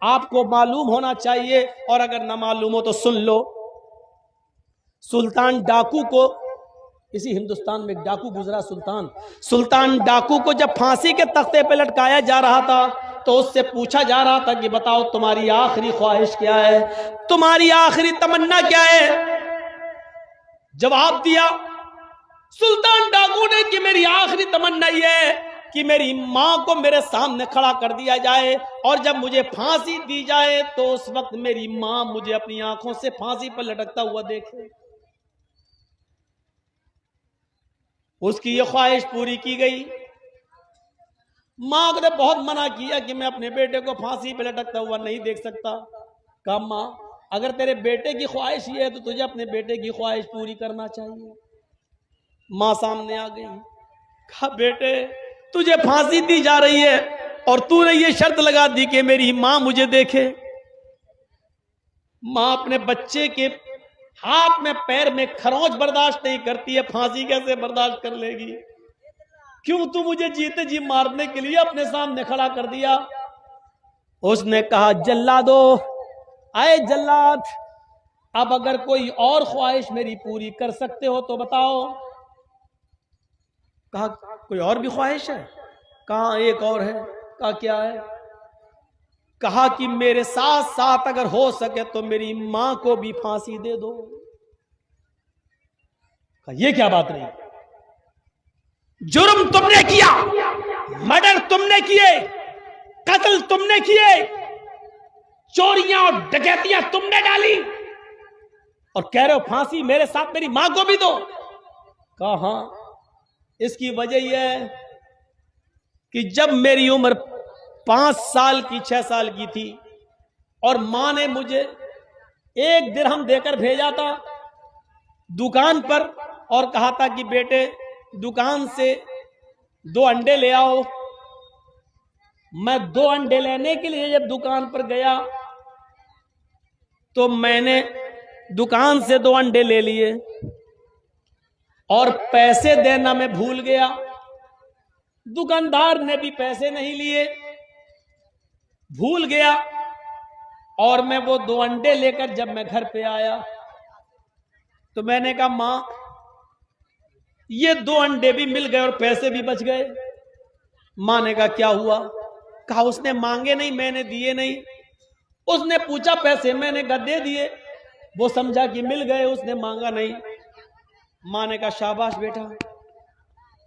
आपको मालूम होना चाहिए, और अगर ना मालूम हो तो सुन लो। सुल्तान डाकू को, इसी हिंदुस्तान में एक डाकू गुजरा, सुल्तान डाकू को जब फांसी के तख्ते पे लटकाया जा रहा था तो उससे पूछा जा रहा था कि बताओ तुम्हारी आखिरी ख्वाहिश क्या है, तुम्हारी आखिरी तमन्ना क्या है। जवाब दिया सुल्तान डाकू ने कि मेरी आखिरी तमन्ना यह है कि मेरी मां को मेरे सामने खड़ा कर दिया जाए, और जब मुझे फांसी दी जाए तो उस वक्त मेरी मां मुझे अपनी आंखों से फांसी पर लटकता हुआ देखे। उसकी ये ख्वाहिश पूरी की गई। मां ने बहुत मना किया कि मैं अपने बेटे को फांसी पे लटकता हुआ नहीं देख सकता। कहा मां, अगर तेरे बेटे की ख्वाहिश ये है तो तुझे अपने बेटे की ख्वाहिश पूरी करना चाहिए। मां सामने आ गई। कहा बेटे, तुझे फांसी दी जा रही है और तूने ये शर्त लगा दी कि मेरी मां मुझे देखे। मां अपने बच्चे के हाथ में पैर में खरोंच बर्दाश्त नहीं करती है, फांसी कैसे बर्दाश्त कर लेगी। क्यों तू मुझे जीते जी मारने के लिए अपने सामने खड़ा कर दिया। उसने कहा जल्लादो, आए जल्लाद, अब अगर कोई और ख्वाहिश मेरी पूरी कर सकते हो तो बताओ। कहा कोई और भी ख्वाहिश है? कहा एक और है। कहा क्या है? कहा कि मेरे साथ साथ अगर हो सके तो मेरी मां को भी फांसी दे दो। कहा ये क्या बात रही? जुर्म तुमने किया, मर्डर तुमने किए, कत्ल तुमने किए, चोरियां और डकैतियां तुमने डाली, और कह रहे हो फांसी मेरे साथ मेरी मां को भी दो। कहा हां, इसकी वजह यह है कि जब मेरी उम्र 5 साल की 6 साल की थी और मां ने मुझे 1 दिरहम देकर भेजा था दुकान पर और कहा था कि बेटे दुकान से 2 अंडे ले आओ। मैं 2 अंडे लेने के लिए जब दुकान पर गया तो मैंने दुकान से 2 अंडे ले लिए और पैसे देना मैं भूल गया। दुकानदार ने भी पैसे नहीं लिए, भूल गया। और मैं वो 2 अंडे लेकर जब मैं घर पे आया तो मैंने कहा मां, ये 2 अंडे भी मिल गए और पैसे भी बच गए। मां ने कहा क्या हुआ? कहा उसने मांगे नहीं, मैंने दिए नहीं। उसने पूछा पैसे, मैंने कहा दे दिए, वो समझा कि मिल गए, उसने मांगा नहीं। मां ने कहा शाबाश बेटा,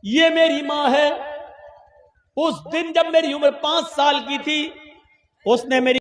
ये मेरी मां है। उस दिन जब मेरी उम्र 5 साल की थी उसने मेरी